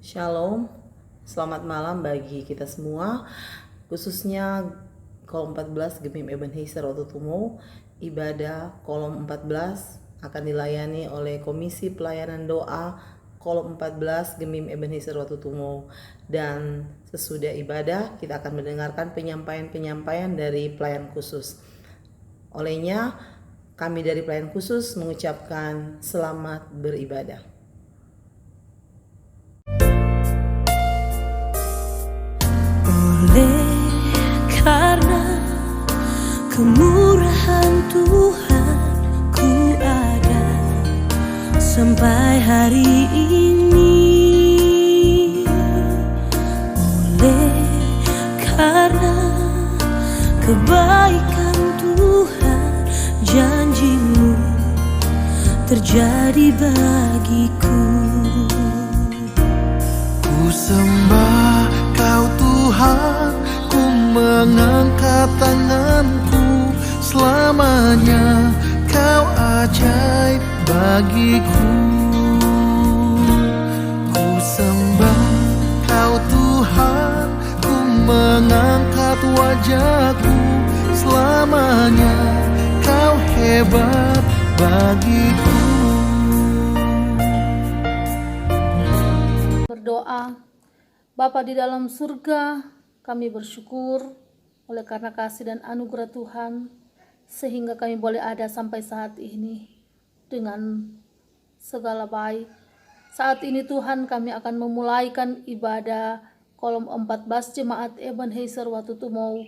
Shalom, selamat malam bagi kita semua, khususnya kolom 14 Gemim Ebenezer Watutumo. Ibadah kolom 14 akan dilayani oleh Komisi Pelayanan Doa kolom 14 Gemim Ebenezer Watutumo. Dan sesudah ibadah kita akan mendengarkan penyampaian-penyampaian dari pelayan khusus. Olehnya kami dari pelayan khusus mengucapkan selamat beribadah. Karena kemurahan Tuhan ku ada sampai hari ini. Oleh karena kebaikan Tuhan, janji-Mu terjadi bagiku. Ku sembah Kau Tuhan, ku mengangkat tanganku, selamanya Kau ajaib bagiku. Ku sembah Kau Tuhan, ku mengangkat wajahku, selamanya Kau hebat bagiku. Berdoa. Bapa di dalam surga, kami bersyukur oleh karena kasih dan anugerah Tuhan, sehingga kami boleh ada sampai saat ini dengan segala baik. Saat ini Tuhan, kami akan memulaikan ibadah kolom 14 Jemaat Ebenezer Watutumo.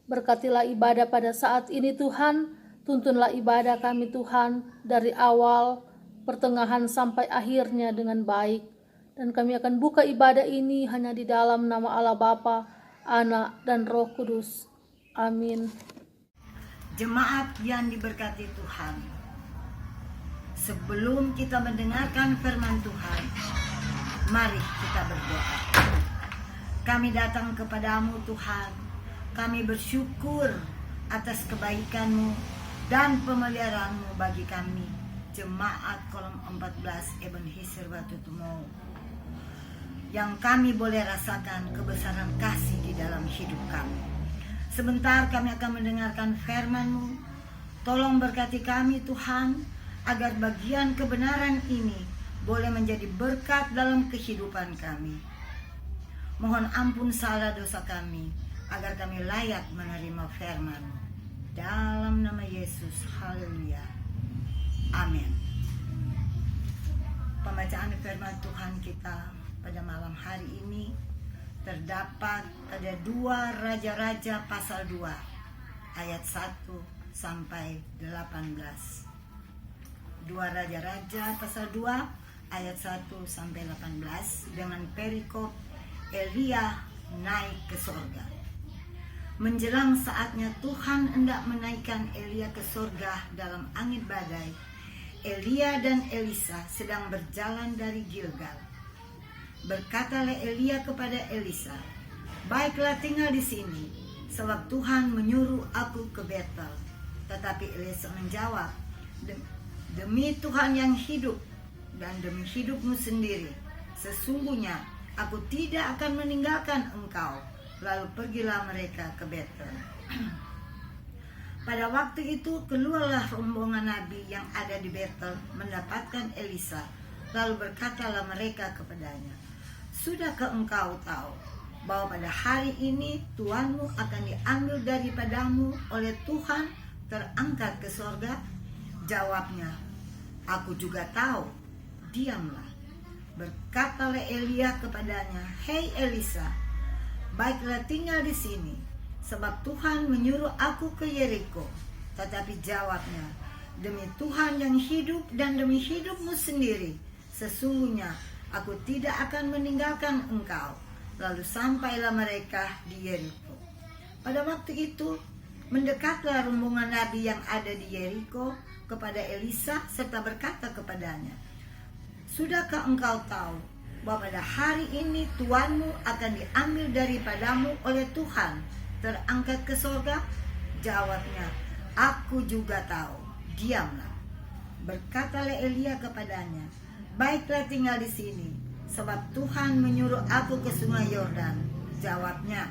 Berkatilah ibadah pada saat ini Tuhan, tuntunlah ibadah kami Tuhan dari awal, pertengahan sampai akhirnya dengan baik. Dan kami akan buka ibadah ini hanya di dalam nama Allah Bapa, Anak, dan Roh Kudus. Amin. Jemaat yang diberkati Tuhan, sebelum kita mendengarkan firman Tuhan, mari kita berdoa. Kami datang kepadamu Tuhan, kami bersyukur atas kebaikan-Mu dan pemeliharaanmu bagi kami, Jemaat kolom 14 Ebenezer Watutumo, yang kami boleh rasakan kebesaran kasih di dalam hidup kami. Sebentar kami akan mendengarkan firman-Mu. Tolong berkati kami Tuhan, agar bagian kebenaran ini boleh menjadi berkat dalam kehidupan kami. Mohon ampun salah dosa kami, agar kami layak menerima firman-Mu. Dalam nama Yesus, haleluya. Amin. Pembacaan firman Tuhan kita pada malam hari ini terdapat pada 2 Raja-Raja pasal 2 ayat 1 sampai 18. 2 Raja-Raja pasal 2 ayat 1 sampai 18 dengan perikop Elia naik ke sorga. Menjelang saatnya Tuhan hendak menaikkan Elia ke sorga dalam angin badai, Elia dan Elisa sedang berjalan dari Gilgal. Berkatalah Elia kepada Elisa, "Baiklah tinggal di sini, sebab Tuhan menyuruh aku ke Betel." Tetapi Elisa menjawab, "Demi Tuhan yang hidup dan demi hidupmu sendiri, sesungguhnya aku tidak akan meninggalkan engkau." Lalu pergilah mereka ke Betel. Pada waktu itu keluarlah rombongan nabi yang ada di Betel mendapatkan Elisa. Lalu berkatalah mereka kepadanya, "Sudahkah engkau tahu bahwa pada hari ini Tuanmu akan diambil daripadamu oleh Tuhan, terangkat ke sorga?" Jawabnya, "Aku juga tahu." "Diamlah." Berkatalah Elia kepadanya, "Hei Elisa, baiklah tinggal di sini, sebab Tuhan menyuruh aku ke Yeriko." Tetapi jawabnya, "Demi Tuhan yang hidup dan demi hidupmu sendiri, sesungguhnya aku tidak akan meninggalkan engkau." Lalu sampailah mereka di Yeriko. Pada waktu itu mendekatlah rombongan nabi yang ada di Yeriko kepada Elisa serta berkata kepadanya, "Sudahkah engkau tahu bahwa pada hari ini Tuanmu akan diambil daripadamu oleh Tuhan, terangkat ke sorga?" Jawabnya, "Aku juga tahu." "Diamlah." Berkatalah Elia kepadanya, "Baiklah tinggal di sini, sebab Tuhan menyuruh aku ke sungai Yordan. Jawabnya,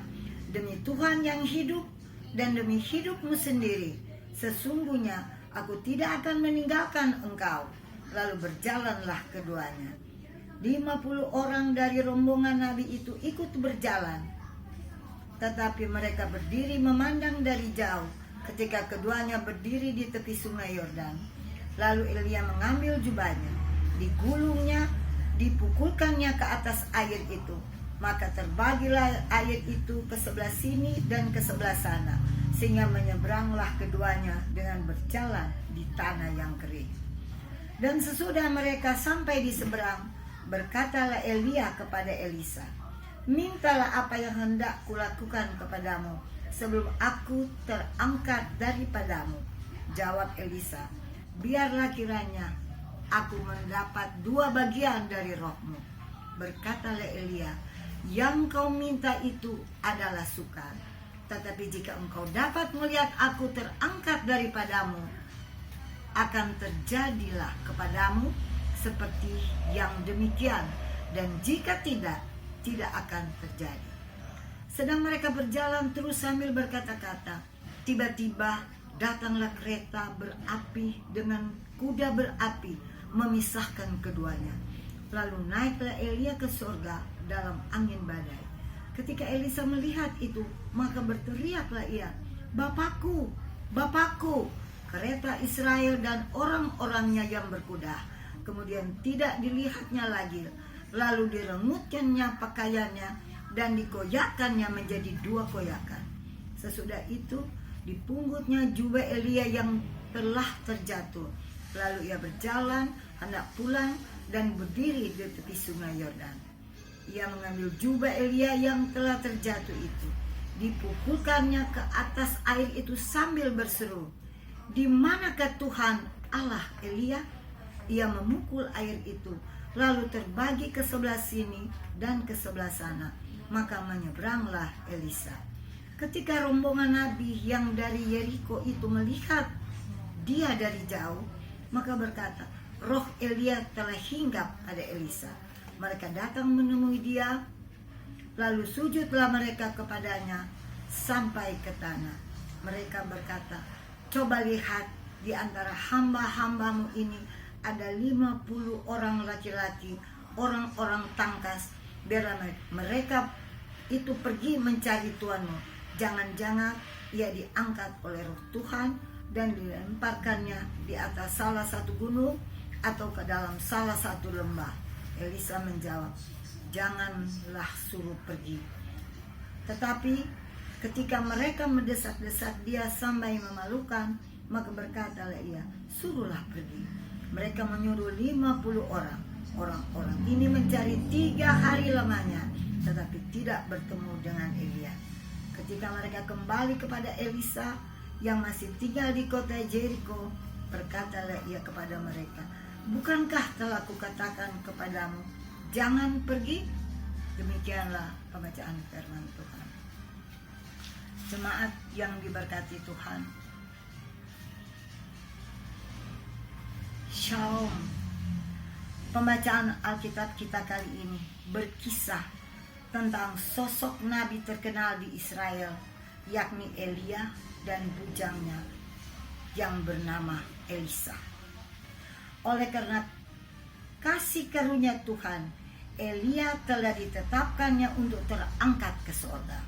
demi Tuhan yang hidup dan demi hidupmu sendiri, sesungguhnya aku tidak akan meninggalkan engkau. Lalu berjalanlah keduanya. 50 orang dari rombongan Nabi itu ikut berjalan, tetapi mereka berdiri memandang dari jauh ketika keduanya berdiri di tepi sungai Yordan. Lalu Elia mengambil jubahnya, digulungnya, dipukulkannya ke atas air itu. Maka terbagilah air itu ke sebelah sini dan ke sebelah sana, sehingga menyeberanglah keduanya dengan berjalan di tanah yang kering. Dan sesudah mereka sampai di seberang, berkatalah Elia kepada Elisa, mintalah apa yang hendak kulakukan kepadamu sebelum aku terangkat daripadamu. Jawab Elisa, biarlah kiranya aku mendapat 2 bagian dari rohmu. Berkatalah Elia, yang kau minta itu adalah sukar. Tetapi jika engkau dapat melihat aku terangkat daripadamu, akan terjadilah kepadamu seperti yang demikian. Dan jika tidak, tidak akan terjadi. Sedang mereka berjalan terus sambil berkata-kata, tiba-tiba datanglah kereta berapi dengan kuda berapi memisahkan keduanya. Lalu naiklah Elia ke surga dalam angin badai. Ketika Elisa melihat itu, maka berteriaklah ia, Bapakku, Bapakku, kereta Israel dan orang-orangnya yang berkuda. Kemudian tidak dilihatnya lagi. Lalu direngutkannya pakaiannya dan dikoyakkannya menjadi 2 koyakan. Sesudah itu dipungutnya jubah Elia yang telah terjatuh. Lalu ia berjalan hendak pulang dan berdiri di tepi sungai Yordan. Ia mengambil jubah Elia yang telah terjatuh itu, dipukulkannya ke atas air itu sambil berseru, di manakah Tuhan Allah Elia? Ia memukul air itu, lalu terbagi ke sebelah sini dan ke sebelah sana. Maka menyeberanglah Elisa. Ketika rombongan Nabi yang dari Yeriko itu melihat dia dari jauh, maka berkata, roh Elia telah hinggap pada Elisa. Mereka datang menemui dia, lalu sujudlah mereka kepadanya sampai ke tanah. Mereka berkata, coba lihat, di antara hamba-hambamu ini ada 50 orang laki-laki, orang-orang tangkas. Biarlah mereka itu pergi mencari tuanmu. Jangan-jangan ia diangkat oleh roh Tuhan dan dilemparkannya di atas salah satu gunung atau ke dalam salah satu lembah. Elisa menjawab, janganlah suruh pergi. Tetapi ketika mereka mendesak-desak dia sampai memalukan, maka berkatalah ia, suruhlah pergi. Mereka menyuruh 50 orang. Orang-orang ini mencari 3 hari lamanya, tetapi tidak bertemu dengan Elia. Ketika mereka kembali kepada Elisa yang masih tinggal di kota Jericho, berkatalah ia kepada mereka, bukankah telah kukatakan kepadamu, jangan pergi? Demikianlah pembacaan firman Tuhan. Jemaat yang diberkati Tuhan, Shalom. Pembacaan Alkitab kita kali ini berkisah tentang sosok nabi terkenal di Israel, yakni Elia dan bujangnya yang bernama Elisa. Oleh karena kasih karunia Tuhan, Elia telah ditetapkannya untuk terangkat ke surga.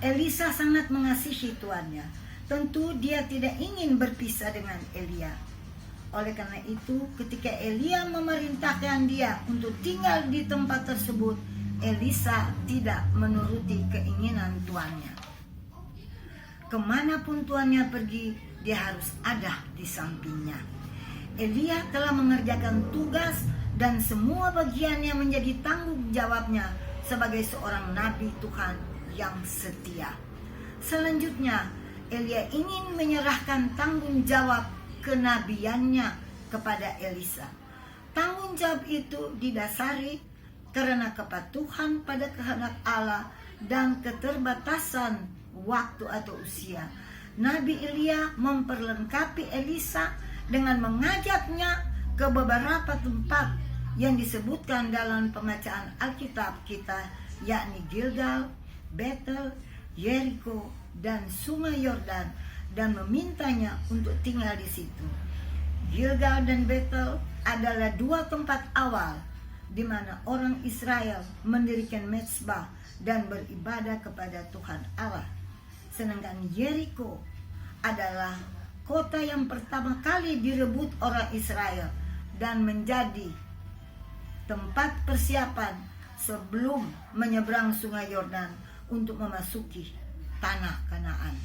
Elisa sangat mengasihi tuannya. Tentu dia tidak ingin berpisah dengan Elia. Oleh karena itu, ketika Elia memerintahkan dia untuk tinggal di tempat tersebut, Elisa tidak menuruti keinginan tuannya. Kemanapun tuannya pergi, dia harus ada di sampingnya. Elia telah mengerjakan tugas dan semua bagiannya menjadi tanggung jawabnya sebagai seorang nabi Tuhan yang setia. Selanjutnya, Elia ingin menyerahkan tanggung jawab kenabiannya kepada Elisa. Tanggung jawab itu didasari karena kepatuhan pada kehendak Allah dan keterbatasan waktu atau usia. Nabi Elia memperlengkapi Elisa dengan mengajaknya ke beberapa tempat yang disebutkan dalam pembacaan Alkitab kita, yakni Gilgal, Betel, Yeriko, dan Sungai Yordan, dan memintanya untuk tinggal di situ. Gilgal dan Betel adalah dua tempat awal di mana orang Israel mendirikan mezbah dan beribadah kepada Tuhan Allah. Sedangkan Yeriko adalah kota yang pertama kali direbut orang Israel dan menjadi tempat persiapan sebelum menyeberang Sungai Yordan untuk memasuki tanah Kanaan.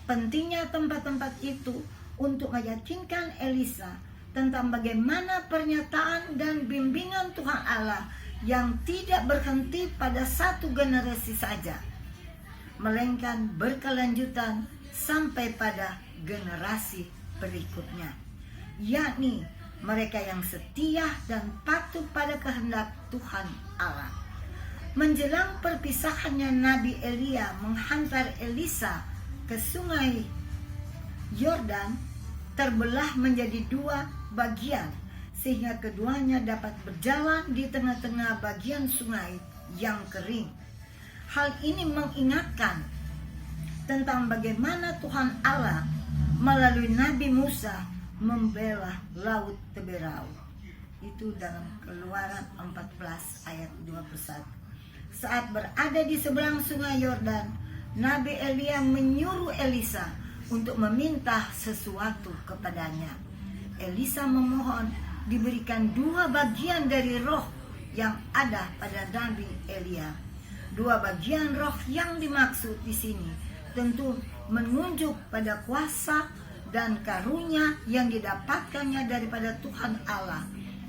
Pentingnya tempat-tempat itu untuk meyakinkan Elisa tentang bagaimana pernyataan dan bimbingan Tuhan Allah yang tidak berhenti pada satu generasi saja, melainkan berkelanjutan sampai pada generasi berikutnya, yakni mereka yang setia dan patuh pada kehendak Tuhan Allah. Menjelang perpisahannya, Nabi Elia menghantar Elisa ke Sungai Yordan terbelah menjadi dua bagian, sehingga keduanya dapat berjalan di tengah-tengah bagian sungai yang kering. Hal ini mengingatkan tentang bagaimana Tuhan Allah melalui Nabi Musa membelah laut Teberau. Itu dalam Keluaran 14 ayat 21. Saat berada di seberang Sungai Yordan, Nabi Elia menyuruh Elisa untuk meminta sesuatu kepadanya. Elisa memohon diberikan dua bagian dari roh yang ada pada Nabi Elia. Dua bagian roh yang dimaksud di sini tentu menunjuk pada kuasa dan karunia yang didapatkannya daripada Tuhan Allah.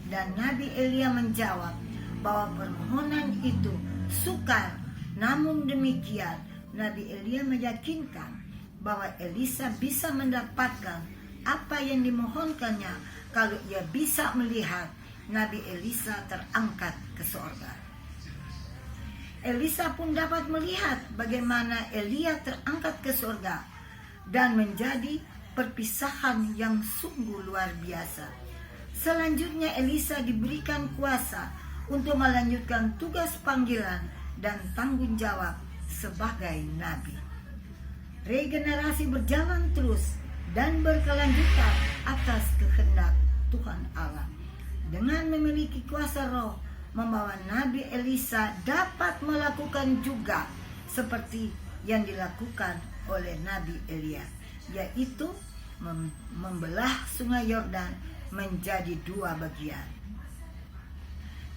Dan Nabi Elia menjawab bahwa permohonan itu sukar. Namun demikian, Nabi Elia meyakinkan bahwa Elisa bisa mendapatkan apa yang dimohonkannya kalau ia bisa melihat Nabi Elisa terangkat ke surga. Elisa pun dapat melihat bagaimana Elia terangkat ke surga dan menjadi perpisahan yang sungguh luar biasa. Selanjutnya Elisa diberikan kuasa untuk melanjutkan tugas panggilan dan tanggung jawab sebagai nabi. Regenerasi berjalan terus dan berkelanjutan atas kehendak Tuhan Allah. Dengan memiliki kuasa roh, membawa Nabi Elisa dapat melakukan juga seperti yang dilakukan oleh Nabi Elia, yaitu membelah Sungai Yordan menjadi dua bagian.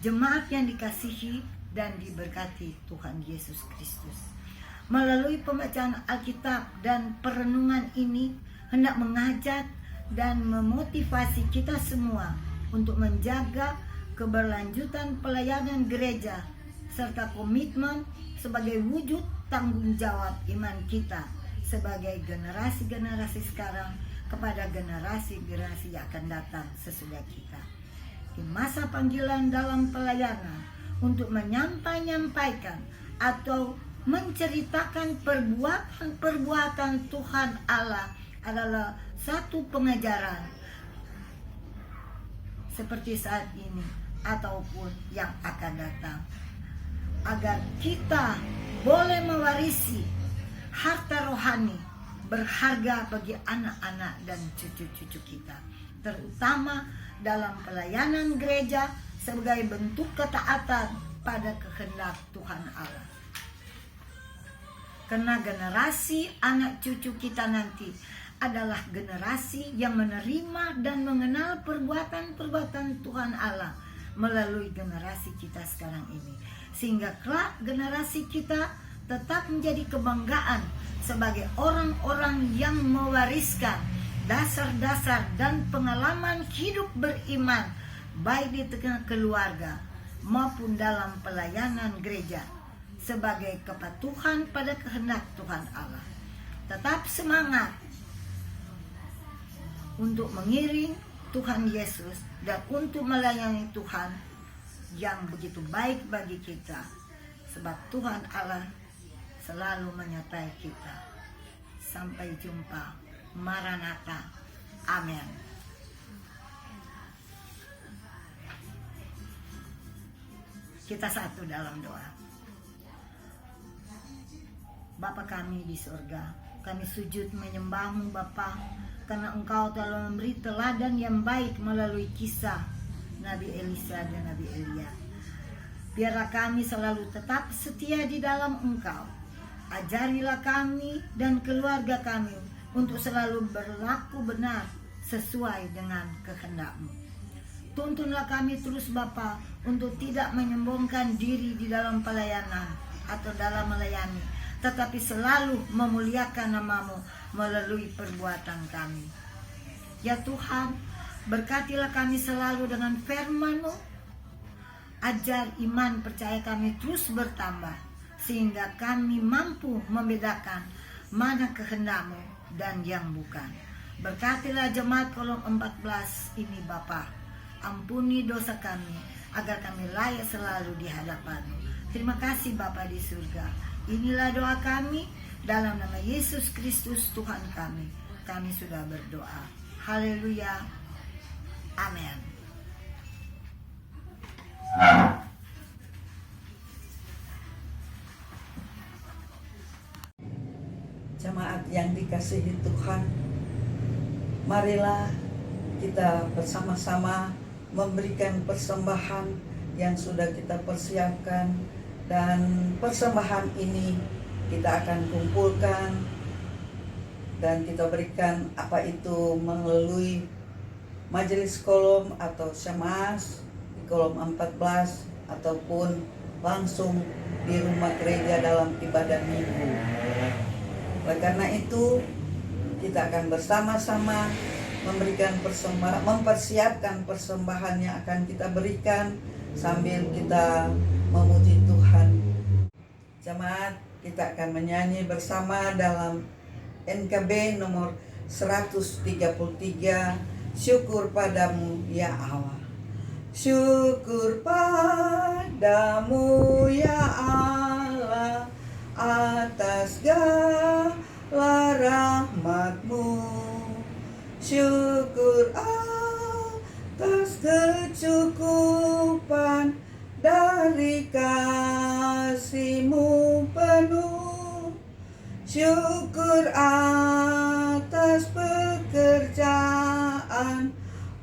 Jemaat yang dikasihi dan diberkati Tuhan Yesus Kristus, melalui pembacaan Alkitab dan perenungan ini hendak mengajak dan memotivasi kita semua untuk menjaga keberlanjutan pelayanan gereja serta komitmen sebagai wujud tanggung jawab iman kita sebagai generasi-generasi sekarang kepada generasi-generasi yang akan datang sesudah kita. Di masa panggilan dalam pelayanan untuk menyampaikan atau menceritakan perbuatan Tuhan Allah adalah satu pengajaran seperti saat ini ataupun yang akan datang, agar kita boleh mewarisi harta rohani berharga bagi anak-anak dan cucu-cucu kita, terutama dalam pelayanan gereja sebagai bentuk ketaatan pada kehendak Tuhan Allah. Karena generasi anak cucu kita nanti adalah generasi yang menerima dan mengenal perbuatan-perbuatan Tuhan Allah melalui generasi kita sekarang ini, sehingga kelak generasi kita tetap menjadi kebanggaan sebagai orang-orang yang mewariskan dasar-dasar dan pengalaman hidup beriman baik di tengah keluarga maupun dalam pelayanan gereja sebagai kepatuhan pada kehendak Tuhan Allah. Tetap semangat untuk mengiring Tuhan Yesus dan untuk melayani Tuhan yang begitu baik bagi kita, sebab Tuhan Allah selalu menyertai kita. Sampai jumpa. Maranatha. Amin. Kita satu dalam doa. Bapa kami di surga, kami sujud menyembah-Mu Bapa, karena Engkau telah memberi teladan yang baik melalui kisah Nabi Elisa dan Nabi Elia. Biarlah kami selalu tetap setia di dalam Engkau. Ajarilah kami dan keluarga kami untuk selalu berlaku benar sesuai dengan kehendak-Mu. Tuntunlah kami terus Bapa untuk tidak menyombongkan diri di dalam pelayanan atau dalam melayani, tetapi selalu memuliakan nama-Mu melalui perbuatan kami. Ya Tuhan, berkatilah kami selalu dengan firman-Mu. Ajar iman percaya kami terus bertambah, sehingga kami mampu membedakan mana kehendak-Mu dan yang bukan. Berkatilah jemaat kolom 14 ini Bapa. Ampuni dosa kami, agar kami layak selalu di hadapan-Mu. Terima kasih Bapa di surga. Inilah doa kami, dalam nama Yesus Kristus Tuhan kami. Kami sudah berdoa. Haleluya. Amin. Jemaat yang dikasihi Tuhan, marilah kita bersama-sama memberikan persembahan yang sudah kita persiapkan, dan persembahan ini kita akan kumpulkan dan kita berikan apa itu melalui majelis kolom atau syemaz di kolom 14 ataupun langsung di rumah gereja dalam ibadah minggu. Oleh karena itu kita akan bersama-sama memberikan mempersiapkan persembahan yang akan kita berikan sambil kita memuji Tuhan. Jemaat, kita akan menyanyi bersama dalam NKB nomor 133, Syukur Padamu Ya Allah. Syukur padamu ya Allah atas segala rahmat-Mu. Syukur atas kecukupan dari kasih-Mu penuh. Syukur atas pekerjaan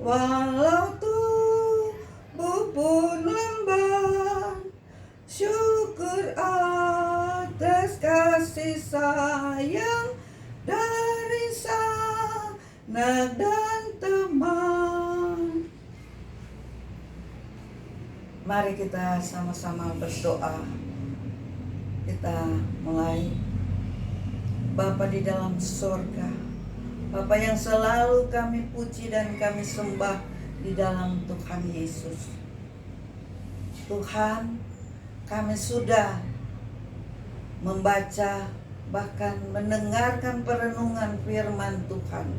walau tubuh pun lemah. Syukur atas kasih sayang dari sanak dan teman. Mari kita sama-sama berdoa. Kita mulai. Bapa di dalam surga, Bapa yang selalu kami puji dan kami sembah di dalam Tuhan Yesus. Tuhan, kami sudah membaca bahkan mendengarkan perenungan firman Tuhan.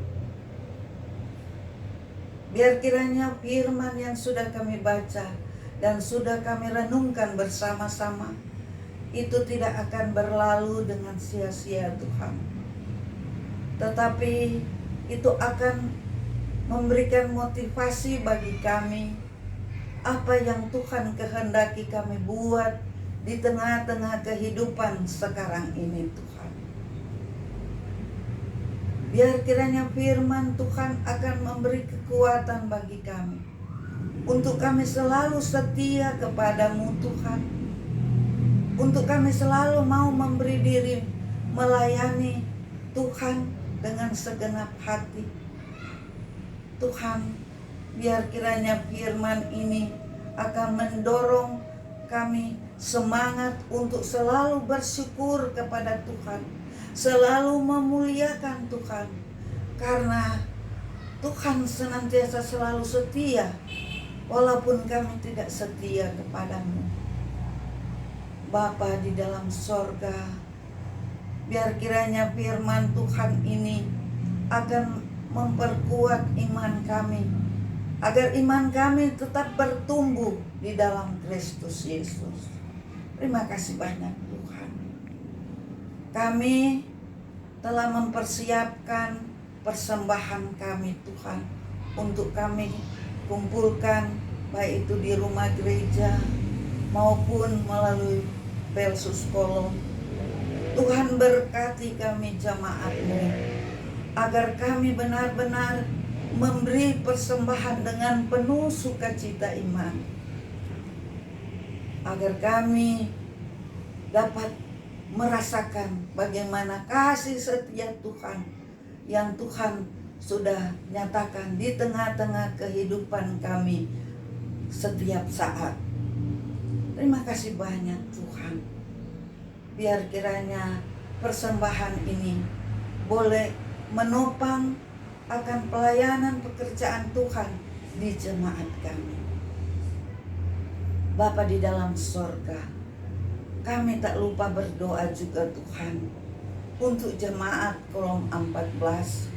Biar kiranya firman yang sudah kami baca dan sudah kami renungkan bersama-sama itu tidak akan berlalu dengan sia-sia Tuhan, tetapi itu akan memberikan motivasi bagi kami apa yang Tuhan kehendaki kami buat di tengah-tengah kehidupan sekarang ini Tuhan. Biar kiranya firman Tuhan akan memberi kekuatan bagi kami untuk kami selalu setia kepadamu Tuhan, untuk kami selalu mau memberi diri melayani Tuhan dengan segenap hati. Tuhan, biar kiranya firman ini akan mendorong kami semangat untuk selalu bersyukur kepada Tuhan, selalu memuliakan Tuhan, karena Tuhan senantiasa selalu setia walaupun kami tidak setia kepadamu. Bapa di dalam sorga, biar kiranya firman Tuhan ini akan memperkuat iman kami, agar iman kami tetap bertumbuh di dalam Kristus Yesus. Terima kasih banyak Tuhan. Kami telah mempersiapkan persembahan kami Tuhan untuk kami kumpulkan, baik itu di rumah gereja maupun melalui Pelsus Kolom. Tuhan berkati kami jemaat-Mu, agar kami benar-benar memberi persembahan dengan penuh sukacita iman, agar kami dapat merasakan bagaimana kasih setia Tuhan yang Tuhan sudah nyatakan di tengah-tengah kehidupan kami setiap saat. Terima kasih banyak Tuhan. Biar kiranya persembahan ini boleh menopang akan pelayanan pekerjaan Tuhan di jemaat kami. Bapa di dalam sorga, kami tak lupa berdoa juga Tuhan untuk jemaat Kolom 14.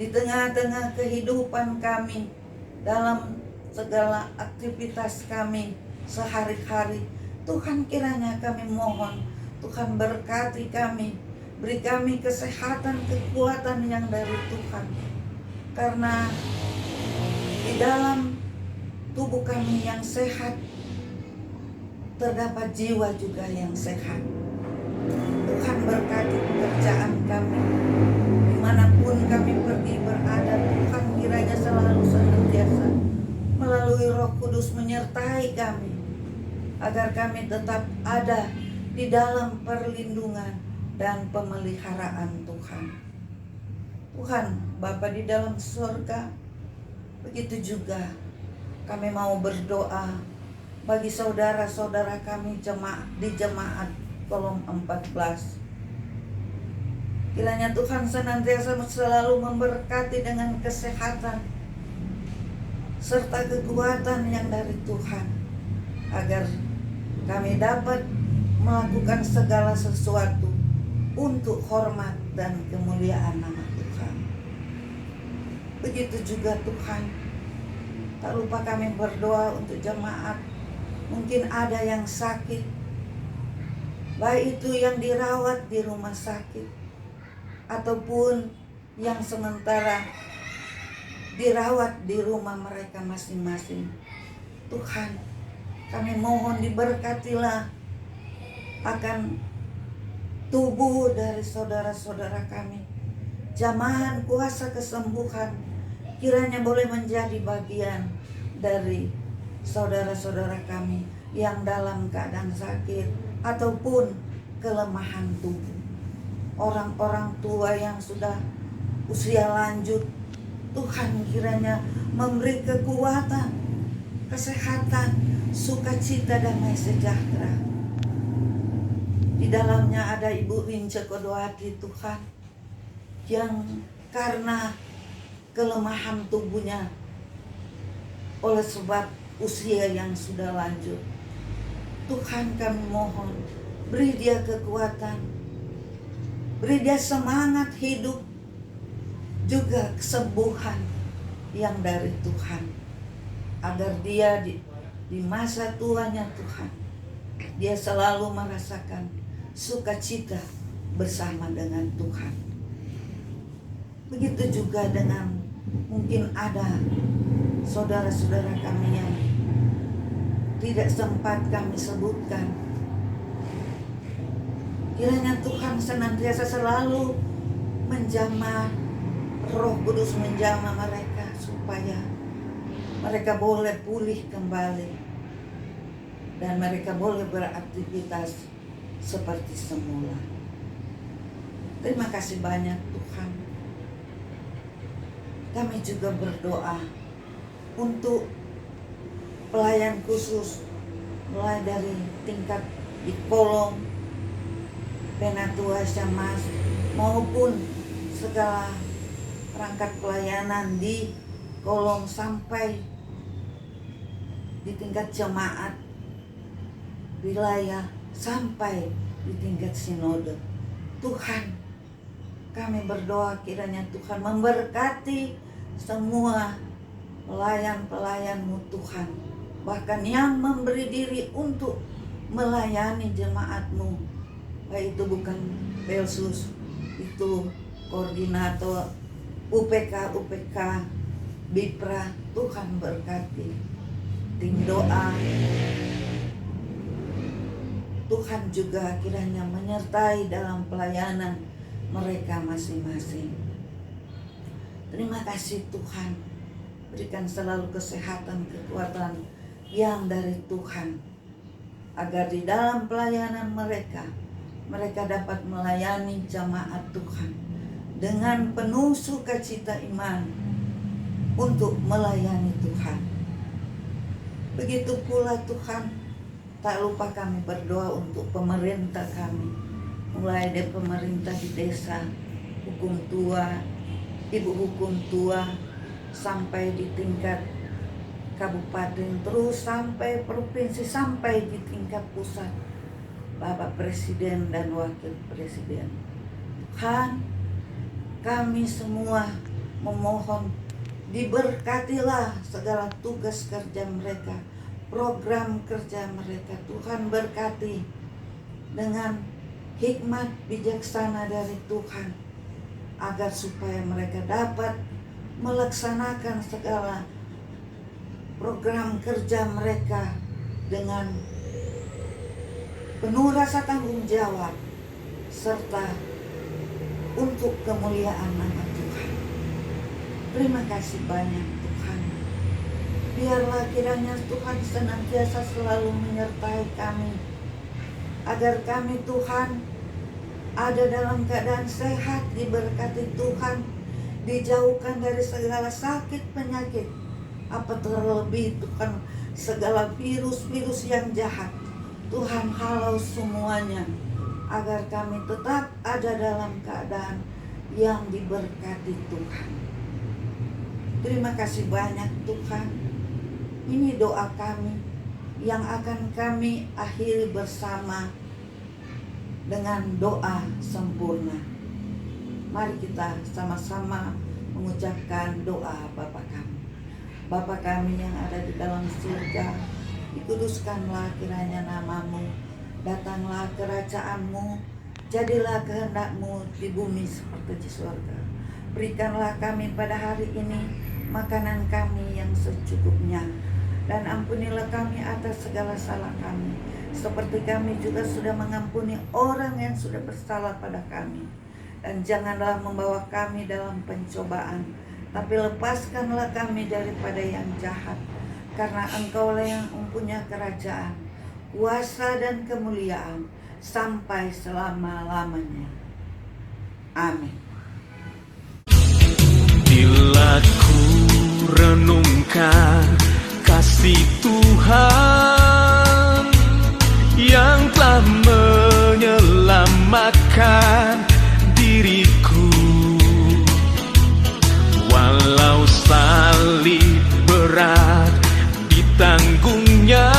Di tengah-tengah kehidupan kami, dalam segala aktivitas kami sehari-hari, Tuhan kiranya kami mohon, Tuhan berkati kami, beri kami kesehatan, kekuatan yang dari Tuhan. Karena di dalam tubuh kami yang sehat, terdapat jiwa juga yang sehat. Tuhan berkati pekerjaan kami, dimanapun kami pergi berada, Tuhan kiranya selalu senantiasa melalui Roh Kudus menyertai kami, agar kami tetap ada di dalam perlindungan dan pemeliharaan Tuhan. Tuhan Bapa di dalam surga, begitu juga kami mau berdoa bagi saudara-saudara kami di jemaat Kolom 14. Kiranya Tuhan senantiasa selalu memberkati dengan kesehatan serta kekuatan yang dari Tuhan, agar kami dapat melakukan segala sesuatu untuk hormat dan kemuliaan nama Tuhan. Begitu juga Tuhan, tak lupa kami berdoa untuk jemaat. Mungkin ada yang sakit, baik itu yang dirawat di rumah sakit ataupun yang sementara dirawat di rumah mereka masing-masing. Tuhan, kami mohon diberkatilah akan tubuh dari saudara-saudara kami. Jamahan kuasa kesembuhan kiranya boleh menjadi bagian dari saudara-saudara kami yang dalam keadaan sakit ataupun kelemahan tubuh. Orang-orang tua yang sudah usia lanjut, Tuhan kiranya memberi kekuatan, kesehatan, sukacita, damai sejahtera. Di dalamnya ada Ibu Rince Kodoati Tuhan, yang karena kelemahan tubuhnya oleh sebab usia yang sudah lanjut, Tuhan kami mohon beri dia kekuatan, beri dia semangat hidup, juga kesembuhan yang dari Tuhan, agar dia di masa tuanya Tuhan, dia selalu merasakan sukacita bersama dengan Tuhan. Begitu juga dengan mungkin ada saudara-saudara kami yang tidak sempat kami sebutkan. Kiranya Tuhan senantiasa selalu menjamah, Roh Kudus menjamah mereka supaya mereka boleh pulih kembali dan mereka boleh beraktivitas seperti semula. Terima kasih banyak Tuhan. Kami juga berdoa untuk pelayan khusus, mulai dari tingkat di Kolom, Penatua, Syamas, maupun segala perangkat pelayanan di Kolom sampai di tingkat jemaat wilayah sampai di tingkat sinode. Tuhan, kami berdoa kiranya Tuhan memberkati semua pelayan-pelayan-Mu Tuhan, bahkan yang memberi diri untuk melayani jemaat-Mu, baik itu bukan Pelsus, itu koordinator UPK, Bipra. Tuhan berkati tim doa, Tuhan juga kiranya menyertai dalam pelayanan mereka masing-masing. Terima kasih Tuhan, berikan selalu kesehatan, kekuatan yang dari Tuhan, agar di dalam pelayanan mereka dapat melayani jamaat Tuhan dengan penuh sukacita iman untuk melayani Tuhan. Begitu pula Tuhan, tak lupa kami berdoa untuk pemerintah kami, mulai dari pemerintah di desa, hukum tua, ibu hukum tua, sampai di tingkat kabupaten, terus sampai provinsi, sampai di tingkat pusat, Bapak Presiden dan Wakil Presiden. Tuhan, kami semua memohon diberkatilah segala tugas kerja mereka, program kerja mereka. Tuhan berkati dengan hikmat bijaksana dari Tuhan, agar supaya mereka dapat melaksanakan segala program kerja mereka dengan penuh rasa tanggung jawab, serta untuk kemuliaan nama Tuhan. Terima kasih banyak Tuhan. Biarlah kiranya Tuhan senantiasa selalu menyertai kami, agar kami Tuhan ada dalam keadaan sehat, diberkati Tuhan, dijauhkan dari segala sakit penyakit, apa terlebih Tuhan segala virus-virus yang jahat. Tuhan halau semuanya, agar kami tetap ada dalam keadaan yang diberkati Tuhan. Terima kasih banyak Tuhan. Ini doa kami yang akan kami akhiri bersama dengan doa sempurna. Mari kita sama-sama mengucapkan doa Bapa kami. Bapa kami yang ada di dalam surga, dikuduskanlah kiranya namamu, datanglah kerajaan-Mu, jadilah kehendak-Mu di bumi seperti di surga. Berikanlah kami pada hari ini makanan kami yang secukupnya, dan ampunilah kami atas segala salah kami, seperti kami juga sudah mengampuni orang yang sudah bersalah pada kami. Dan janganlah membawa kami dalam pencobaan, tapi lepaskanlah kami daripada yang jahat. Karena Engkaulah yang mempunyai kerajaan, kuasa dan kemuliaan sampai selama-lamanya. Amin. Bila ku renungkan kasih Tuhan yang telah menyelamatkan diriku, walau salib berat ditanggungnya,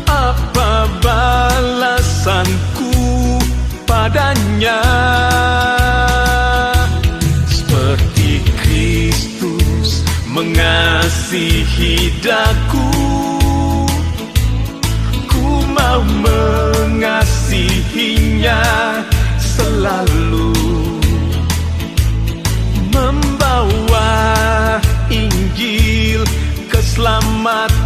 apa balasanku padanya? Seperti Kristus mengasihi daku, ku mau mengasihinya selalu, membawa Injil keselamatan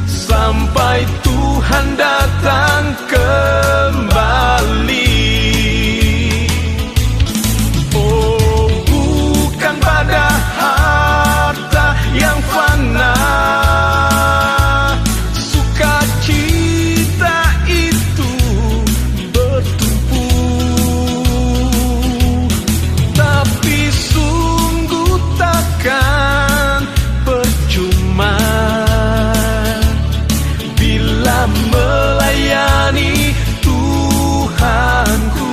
sampai Tuhan datang kembali. Oh, bukan pada harta yang fana sukacita itu bertumpu, tapi sungguh takkan percuma bila melayani Tuhanku.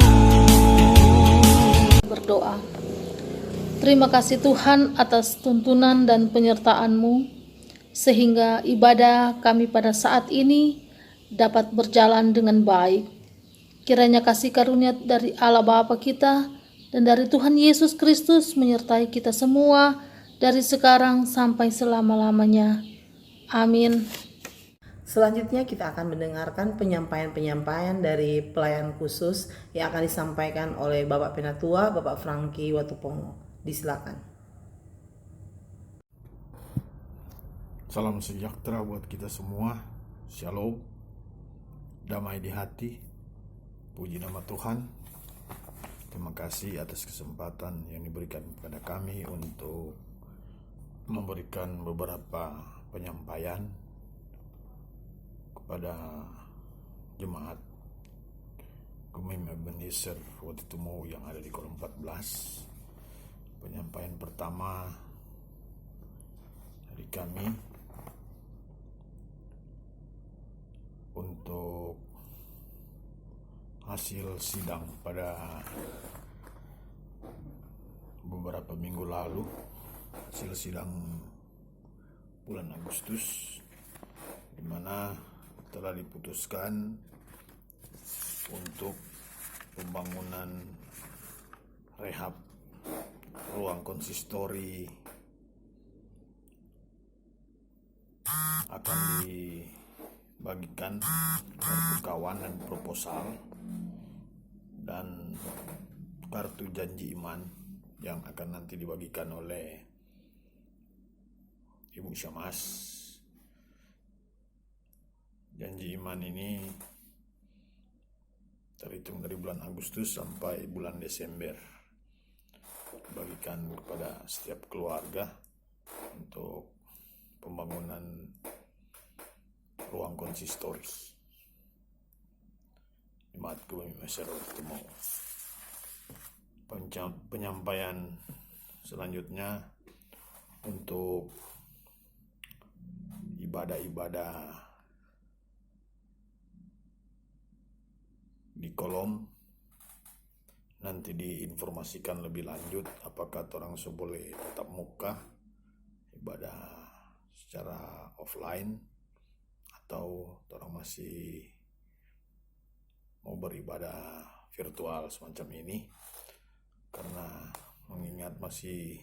Berdoa. Terima kasih Tuhan atas tuntunan dan penyertaan-Mu, sehingga ibadah kami pada saat ini dapat berjalan dengan baik. Kiranya kasih karunia dari Allah Bapa kita dan dari Tuhan Yesus Kristus menyertai kita semua dari sekarang sampai selama-lamanya. Amin. Selanjutnya kita akan mendengarkan penyampaian-penyampaian dari pelayan khusus yang akan disampaikan oleh Bapak Penatua, Bapak Franky Watupongo. Disilakan. Salam sejahtera buat kita semua. Shalom. Damai di hati. Puji nama Tuhan. Terima kasih atas kesempatan yang diberikan kepada kami untuk memberikan beberapa penyampaian kepada jemaat Gemim Ebenezer Wotutumo yang ada di kolom 14. Penyampaian pertama dari kami untuk hasil sidang pada beberapa minggu lalu, hasil sidang bulan Agustus, di mana telah diputuskan untuk pembangunan rehab ruang konsistori akan dibagikan kartu kawan dan proposal dan kartu janji iman yang akan nanti dibagikan oleh Ibu Syamas. Janji iman ini terhitung dari bulan Agustus sampai bulan Desember, bagikan kepada setiap keluarga untuk pembangunan ruang konsistori. Jemaat Gemim Ebenezer Wotutumo. Penyampaian selanjutnya untuk ibadah-ibadah di kolom. Nanti diinformasikan lebih lanjut apakah orang boleh tetap muka ibadah secara offline atau orang masih mau beribadah virtual semacam ini, karena mengingat masih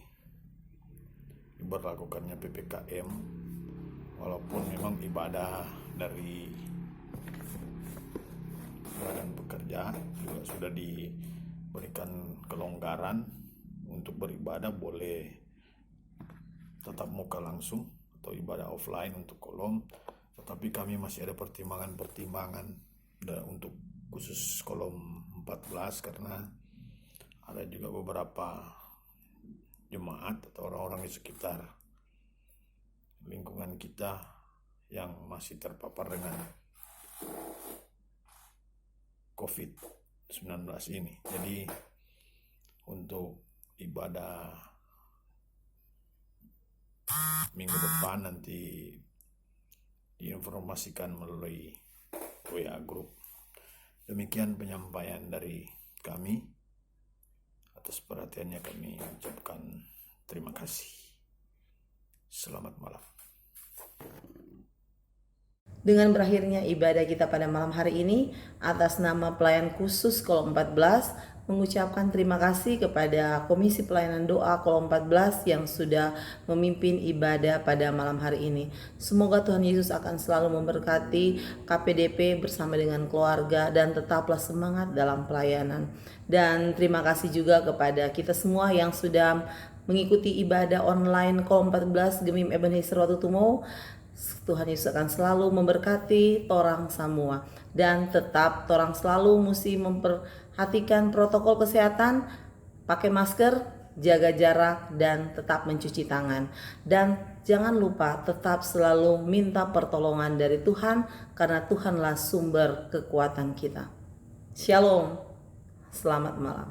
diberlakukannya PPKM, walaupun memang ibadah dari badan pekerja juga sudah diberikan kelonggaran untuk beribadah, boleh tetap muka langsung atau ibadah offline untuk kolom, tetapi kami masih ada pertimbangan-pertimbangan untuk khusus kolom 14 karena ada juga beberapa jemaat atau orang-orang di sekitar lingkungan kita yang masih terpapar dengan COVID-19 ini. Jadi untuk ibadah minggu depan nanti diinformasikan melalui WA Group. Demikian penyampaian dari kami. Atas perhatiannya kami ucapkan terima kasih. Selamat malam. Dengan berakhirnya ibadah kita pada malam hari ini, atas nama pelayan khusus kolom 14 mengucapkan terima kasih kepada Komisi Pelayanan Doa kolom 14 yang sudah memimpin ibadah pada malam hari ini. Semoga Tuhan Yesus akan selalu memberkati KPDP bersama dengan keluarga dan tetaplah semangat dalam pelayanan. Dan terima kasih juga kepada kita semua yang sudah mengikuti ibadah online kolom 14 Gemim Ebenezer Wotutumo. Tuhan Yesus akan selalu memberkati torang semua, dan tetap torang selalu mesti memperhatikan protokol kesehatan, pakai masker, jaga jarak, dan tetap mencuci tangan. Dan jangan lupa tetap selalu minta pertolongan dari Tuhan, karena Tuhanlah sumber kekuatan kita. Shalom, selamat malam.